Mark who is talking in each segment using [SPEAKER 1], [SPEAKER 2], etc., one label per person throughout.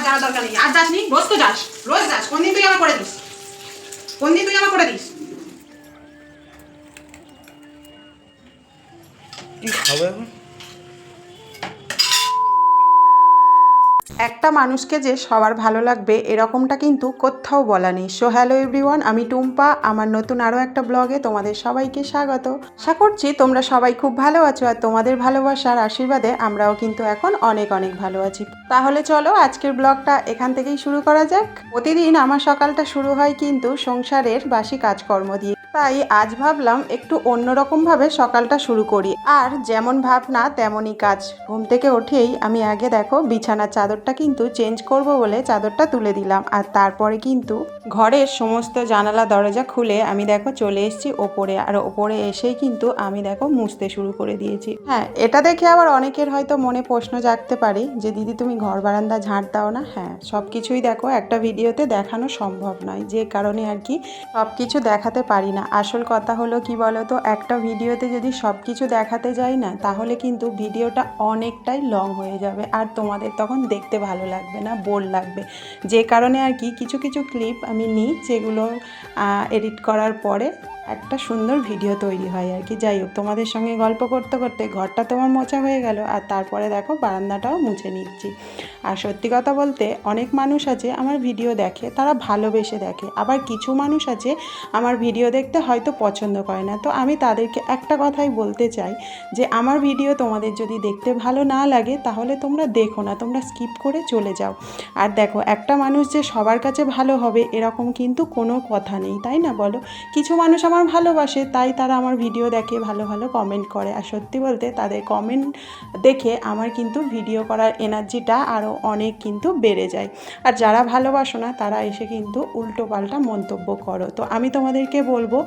[SPEAKER 1] যাওয়ার দরকার নেই। আর যাসনি, রোজ তো যাস, রোজ যাস। কোন দিন তুই আমার করে দিস, কোন দিন তুই আমার করে দিস?
[SPEAKER 2] কি খাবো এখন?
[SPEAKER 1] একটা মানুষকে যে সবার ভালো লাগবে এরকমটা কিন্তু কোথাও বলা নেই। সো হ্যালো এভরিওয়ান, আমি টুম্পা। আমার নতুন আরও একটা ব্লগে তোমাদের সবাইকে স্বাগত। আশা করছি তোমরা সবাই খুব ভালো আছো, আর তোমাদের ভালোবাসার আশীর্বাদে আমরাও কিন্তু এখন অনেক অনেক ভালো আছি। তাহলে চলো আজকের ব্লগটা এখান থেকেই শুরু করা যাক। প্রতিদিন আমার সকালটা শুরু হয় কিন্তু সংসারের বাসি কাজকর্ম দিয়ে, তাই আজ ভাবলাম একটু অন্যরকমভাবে সকালটা শুরু করি। আর যেমন ভাবনা তেমনই কাজ। ঘুম থেকে উঠেই আমি আগে দেখো বিছানার চাদরটা কিন্তু চেঞ্জ করব বলে চাদরটা তুলে দিলাম, আর তারপরে কিন্তু ঘরের সমস্ত জানালা দরজা খুলে আমি দেখো চলে এসেছি ওপরে। আর ওপরে এসেই কিন্তু আমি দেখো মুছতে শুরু করে দিয়েছি। হ্যাঁ, এটা দেখে আবার অনেকের হয়তো মনে প্রশ্ন জাগতে পারে যে দিদি তুমি ঘর বারান্দা ঝাঁট দাও না। হ্যাঁ, সব কিছুই দেখো একটা ভিডিওতে দেখানো সম্ভব নয়, যে কারণে আর কি সব কিছু দেখাতে পারি না। আসল কথা হলো কি বলো তো, একটা ভিডিওতে যদি সব কিছু দেখাতে যাই না, তাহলে কিন্তু ভিডিওটা অনেকটাই লং হয়ে যাবে, আর তোমাদের তখন দেখতে ভালো লাগবে না, বোর লাগবে। যে কারণে আর কি কিছু কিছু ক্লিপ আমি নিই, যেগুলো এডিট করার পরে একটা সুন্দর ভিডিও তৈরি হয় আর কি। যাই হোক, তোমাদের সঙ্গে গল্প করতে করতে ঘরটা তোমার মোছা হয়ে গেল, আর তারপরে দেখো বারান্দাটাও মুছে নিচ্ছি। আর সত্যি কথা বলতে অনেক মানুষ আছে আমার ভিডিও দেখে, তারা ভালোবেসে দেখে, আবার কিছু মানুষ আছে আমার ভিডিও দেখতে হয়তো পছন্দ করে না। তো আমি তাদেরকে একটা কথাই বলতে চাই যে আমার ভিডিও তোমাদের যদি দেখতে ভালো না লাগে তাহলে তোমরা দেখো না, তোমরা স্কিপ করে চলে যাও। আর দেখো, একটা মানুষ যে সবার কাছে ভালো হবে এরকম কিন্তু কোনো কথা নেই, তাই না বলো? কিছু মানুষ আমার ভালোবাসে, তাই তারা আমার ভিডিও দেখে, ভালো ভালো কমেন্ট করে। আর সত্যি বলতে তাদের কমেন্ট দেখে আমার কিন্তু ভিডিও করার এনার্জিটা আরও অনেক কিন্তু বেড়ে যায়। আর যারা ভালোবাসো না তারা এসে কিন্তু উল্টো পাল্টা মন্তব্য করো। তো আমি তোমাদেরকে বলবো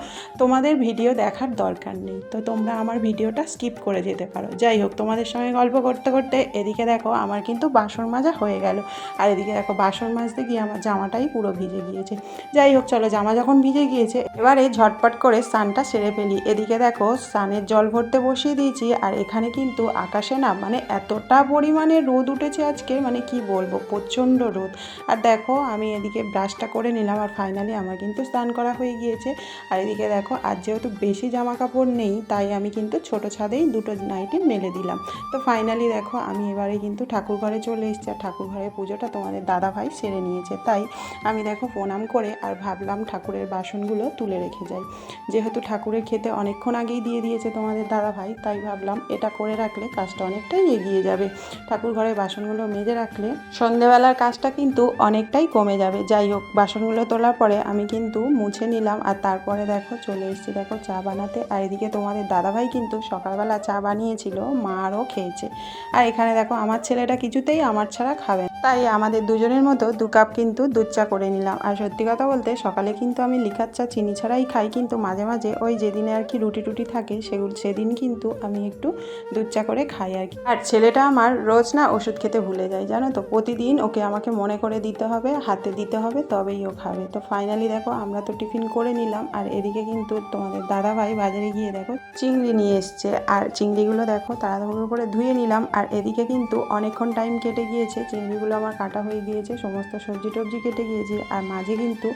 [SPEAKER 1] তোমাদের ভিডিও দেখার দরকার নেই, তো তোমরা আমার ভিডিওটা স্কিপ করে যেতে পারো। যাই হোক, তোমাদের সঙ্গে গল্প করতে করতে এদিকে দেখো আমার কিন্তু বাসন মাজা হয়ে গেল, আর এদিকে দেখো বাসন মাজতে গিয়ে আমার জামাটাই পুরো ভিজে গিয়েছে। যাই হোক, চলো জামা যখন ভিজে গিয়েছে এবারে ঝটপট করে স্নানটা সেরে ফেলি। এদিকে দেখো স্নানের জল ভরতে বসিয়ে দিয়েছি, আর এখানে কিন্তু আকাশে না মানে এতটা পরিমাণে রোদ উঠেছে আজকে, মানে কি বলবো, প্রচণ্ড রোদ। আর দেখো আমি এদিকে ব্রাশটা করে নিলাম, আর ফাইনালি আমার কিন্তু স্নান করা হয়ে গিয়েছে। আর এদিকে দেখো আজ যেহেতু বেশি জামা কাপড় নেই, তাই আমি কিন্তু ছোটো ছাদেই দুটো নাইটি মেলে দিলাম। তো ফাইনালি দেখো আমি এবারে কিন্তু ঠাকুর ঘরে চলে এসেছি, আর ঠাকুর ঘরের পুজোটা তোমাদের দাদাভাই সেরে নিয়েছে। তাই আমি দেখো প্রণাম করে আর ভাবলাম ঠাকুরের বাসনগুলো তুলে রেখে যাই। যেহেতু ঠাকুরের খেতে অনেকক্ষণ আগেই দিয়ে দিয়েছে তোমাদের দাদাভাই, তাই ভাবলাম এটা করে রাখলে কাজটা অনেকটাই এগিয়ে যাবে। ঠাকুর ঘরের বাসনগুলো মেজে রাখলে সন্ধেবেলার কাজটা কিন্তু অনেকটাই কমে যাবে। যাই হোক, বাসনগুলো তোলার পরে আমি কিন্তু মুছে নিলাম, আর তারপরে দেখো চলে এসেছি দেখো চা বানাতে। আর এদিকে তোমাদের দাদাভাই কিন্তু সকালবেলা চা বানিয়েছিল, মা আরও খেয়েছে। আর এখানে দেখো আমার ছেলেটা কিছুতেই আমার ছাড়া খাবে না, তাই আমাদের দুজনের মতো 2 কাপ কিন্তু দুধ চা করে নিলাম। আর সত্যি কথা বলতে সকালে কিন্তু আমি লিকার চা চিনি ছাড়াই খাই, কিন্তু মাঝে মাঝে ওই যেদিনে আর কি রুটি টুটি থাকে সেদিন কিন্তু আমি একটু দুধ চা করে খাই আর কি। আর ছেলেটা আমার রোজ না ওষুধ খেতে ভুলে যায়, জানো তো, প্রতিদিন ওকে আমাকে মনে করে দিতে হবে, হাতে দিতে হবে, তবেই ও খাবে। তো ফাইনালি দেখো আমরা তো টিফিন করে নিলাম, আর এদিকে কিন্তু তোমাদের দাদাভাই বাজারে গিয়ে দেখো চিংড়ি নিয়ে এসছে, আর চিংড়িগুলো দেখো তাড়াতাড়ি করে ধুয়ে নিলাম। আর এদিকে কিন্তু অনেকক্ষণ টাইম কেটে গিয়েছে, চিংড়িগুলো আমার কাটা হয়ে গিয়েছে, সমস্ত সবজি টবজি কেটে গিয়েছে। আর মাঝে কিন্তু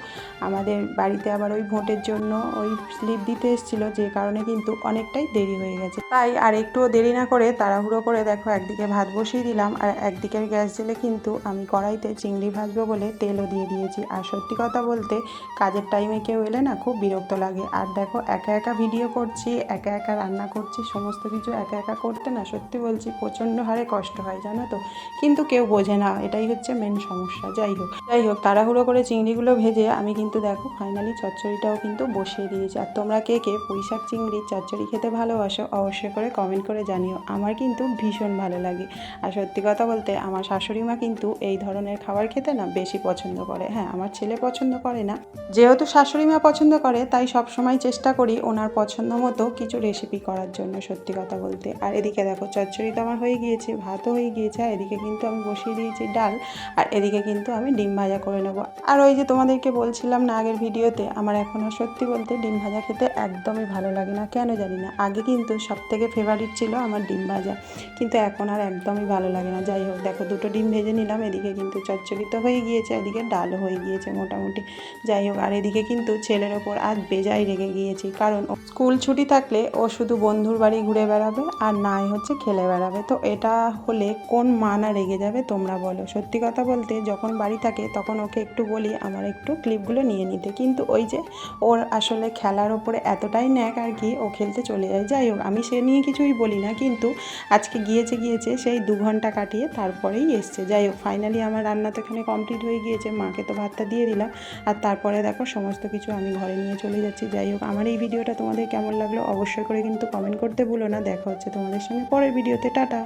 [SPEAKER 1] আমাদের বাড়িতে আবার ওই ভোটের জন্য ওই স্লিপ দিতে এসেছিলো, যে কারণে কিন্তু অনেকটাই দেরি হয়ে গেছে। তাই আর একটুও দেরি না করে তাড়াহুড়ো করে দেখো একদিকে ভাত বসিয়ে দিলাম, আর একদিকের গ্যাস জেলে কিন্তু আমি কড়াইতে চিংড়ি ভাজবো বলে তেলও দিয়ে দিয়েছি। আর সত্যি কথা বলতে কাজের টাইমে কেউ এলে না খুব বিরক্ত লাগে। আর দেখো একা একা ভিডিও করছি, একা একা রান্না করছি, সমস্ত কিছু একা একা করতে না সত্যি বলছি প্রচণ্ড হারে কষ্ট হয়, জানো তো, কিন্তু কেউ বোঝে না, এটাই হচ্ছে মেন সমস্যা। যাই হোক তাড়াহুড়ো করে চিংড়িগুলো ভেজে আমি কিন্তু দেখো ফাইনালি চচ্চড়িটাও কিন্তু বসিয়ে দিয়েছি। আর তোমরা কে কে পুঁইশাক চিংড়ির চচ্চড়ি খেতে ভালোবাসো অবশ্যই করে কমেন্ট করে জানিও, আমার কিন্তু ভীষণ ভালো লাগে। আর সত্যি কথা বলতে আমার শাশুড়ি মা কিন্তু এই ধরনের খাবার খেতে না বেশি পছন্দ করে। হ্যাঁ, আমার ছেলে পছন্দ করে না, যেহেতু শাশুড়ি মা পছন্দ করে তাই সবসময় চেষ্টা করি ওনার পছন্দ মতো কিছু রেসিপি করার জন্য, সত্যি কথা বলতে। আর এদিকে দেখো চচ্চড়ি তো আমার হয়ে গিয়েছে, ভাতও হয়ে গিয়েছে, আর এদিকে কিন্তু আমি বসিয়ে দিয়েছি ডাল, আর এদিকে কিন্তু আমি ডিম ভাজা করে নেবো। আর ওই যে তোমাদেরকে বলছিলাম না আগের ভিডিওতে, আমার এখন আর সত্যি বলতে ডিম ভাজা খেতে একদমই ভালো লাগে না, কেন জানি না। আগে কিন্তু সবথেকে ফেভারিট ছিল আমার ডিম ভাজা, কিন্তু এখন আর একদমই ভালো লাগে না। যাই হোক, দেখো দুটো ডিম ভেজে নিলাম, এদিকে কিন্তু চচ্চড়ি তো হয়ে গিয়েছে, এদিকে ডালও হয়ে গিয়েছে মোটামুটি। যাই হোক, আর এদিকে কিন্তু ছেলের ওপর আজ বেজায় রেগে গিয়েছি, কারণ স্কুল ছুটি থাকলে ও শুধু বন্ধুর বাড়ি ঘুরে বেড়াবে আর নাই হচ্ছে খেলে বেড়াবে। তো এটা হলে কোন মা না রেগে যাবে তোমরা বলো? সত্যি কথা বলতে যখন বাড়ি থাকে তখন ওকে একটু বলি আমার একটু ক্লিপগুলো নিয়ে নিতে, কিন্তু ওই যে ওর আসলে খেলার ওপরে এতটাই ন্যাক আর কি, ও খেলতে চলে যায়। যাই হোক, আমি সে নিয়ে কিছুই বলি না, কিন্তু আজকে গিয়েছে সেই 2 ঘন্টা কাটিয়ে তারপরেই এসছে। যাই হোক, ফাইনালি আমার রান্না তো এখানে কমপ্লিট হয়ে গিয়েছে, মাকে তো ভাতটা দিয়ে দিলাম, আর তারপরে দেখো সমস্ত কিছু আমি ঘরে নিয়ে চলে যাচ্ছি। যাই হোক, আমার এই ভিডিওটা তোমাদের কেমন লাগলো অবশ্যই করে কিন্তু কমেন্ট করতে ভুলো না। দেখা হচ্ছে তোমাদের সঙ্গে পরের ভিডিওতে। টাটা।